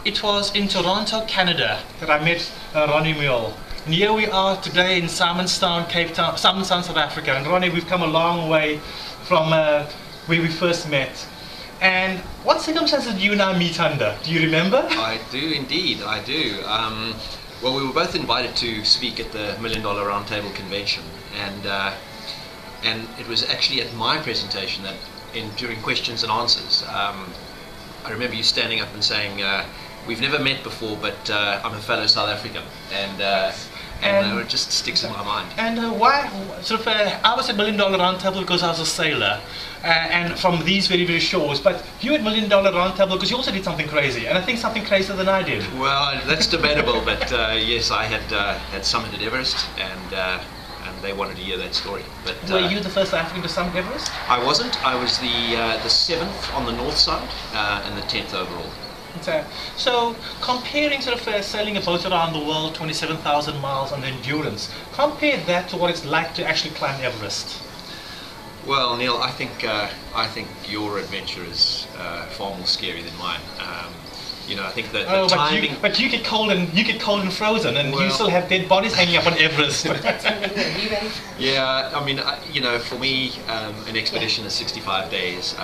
It was in Toronto, Canada that I met Ronnie Muhl. And here we are today in Simonstown, South Africa. And Ronnie, we've come a long way from where we first met. And what circumstances did you and I meet under? Do you remember? I do indeed, I do. Well, we were both invited to speak at the $1 Million Roundtable Convention, and it was actually at my presentation that, during questions and answers, I remember you standing up and saying, "We've never met before, but I'm a fellow South African," and it just sticks in my mind. And why? I was at $1 Million Roundtable because I was a sailor, and from these very, very shores. But you at $1 Million Roundtable because you also did something crazy, and I think something crazier than I did. Well, that's debatable, but yes, I had summited Everest, and they wanted to hear that story. But were you the first African to summit Everest? I wasn't. I was the 7th on the north side and the 10th overall. So comparing sailing a boat around the world, 27,000 miles on endurance, compare that to what it's like to actually climb Everest. Well, Neil, I think your adventure is far more scary than mine. I think that the timing. But you get cold and frozen, and you still have dead bodies hanging up on Everest. Yeah, I mean, for me, an expedition is 65 days.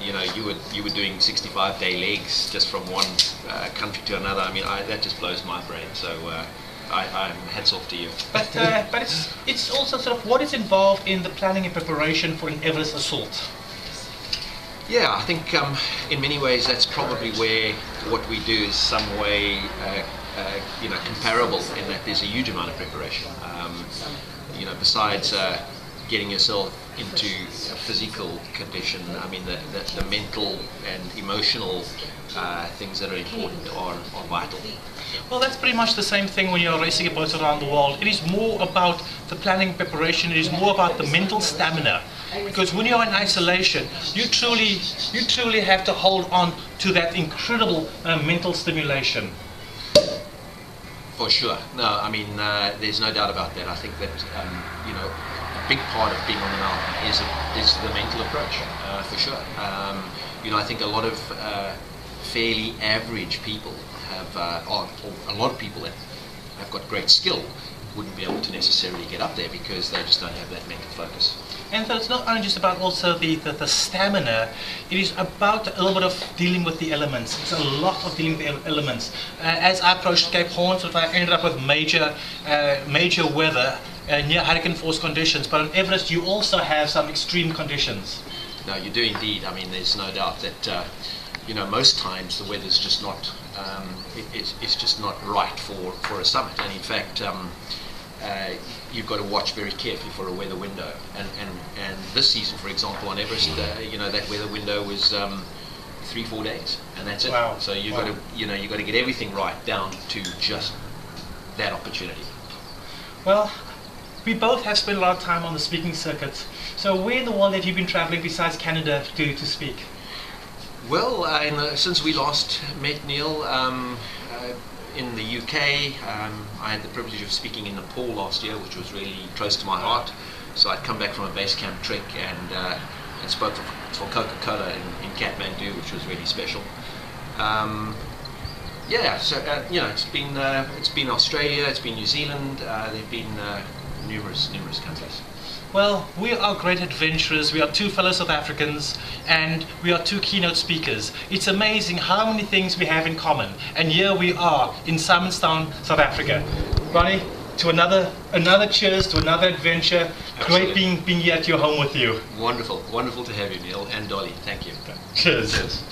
You were doing 65-day legs just from one country to another. I mean, that just blows my brain. So I'm hats off to you. But it's also what is involved in the planning and preparation for an Everest assault. Yeah, I think in many ways that's probably where what we do is some way comparable in that there's a huge amount of preparation. Besides getting yourself into a physical condition, I mean the mental and emotional things that are important are vital. Well, that's pretty much the same thing when you're racing a boat around the world. It is more about the planning preparation. It is more about the mental stamina. Because when you're in isolation, you truly have to hold on to that incredible mental stimulation. For sure. No, I mean, there's no doubt about that. I think that, a big part of being on the mountain is the mental approach, for sure. I think a lot of fairly average people or a lot of people that have got great skill wouldn't be able to necessarily get up there because they just don't have that mental focus. And so it's not only just about also the stamina, it is about a little bit of dealing with the elements. It's a lot of dealing with the elements. As I approached Cape Horn, I ended up with major weather, near hurricane force conditions, but on Everest you also have some extreme conditions. No, you do indeed. I mean, there's no doubt that most times the weather's just not it's just not right for a summit, and in fact you've got to watch very carefully for a weather window, and this season, for example, on Everest, that weather window was 3-4 days, and that's it. Wow. So you've got to get everything right down to just that opportunity. Well, we both have spent a lot of time on the speaking circuit. So where in the world have you been traveling besides Canada to speak? Well, since we last met, Neil, in the UK, I had the privilege of speaking in Nepal last year, which was really close to my heart. So I'd come back from a base camp trek and spoke for Coca-Cola in Kathmandu, which was really special. It's been Australia, it's been New Zealand. There've been numerous countries. Well, we are great adventurers. We are two fellow South Africans, and we are two keynote speakers. It's amazing how many things we have in common. And here we are in Simonstown, South Africa. Ronnie, to another cheers to another adventure. Absolutely. Great being here at your home with you. Wonderful to have you, Neil, and Dolly. Thank you. Cheers.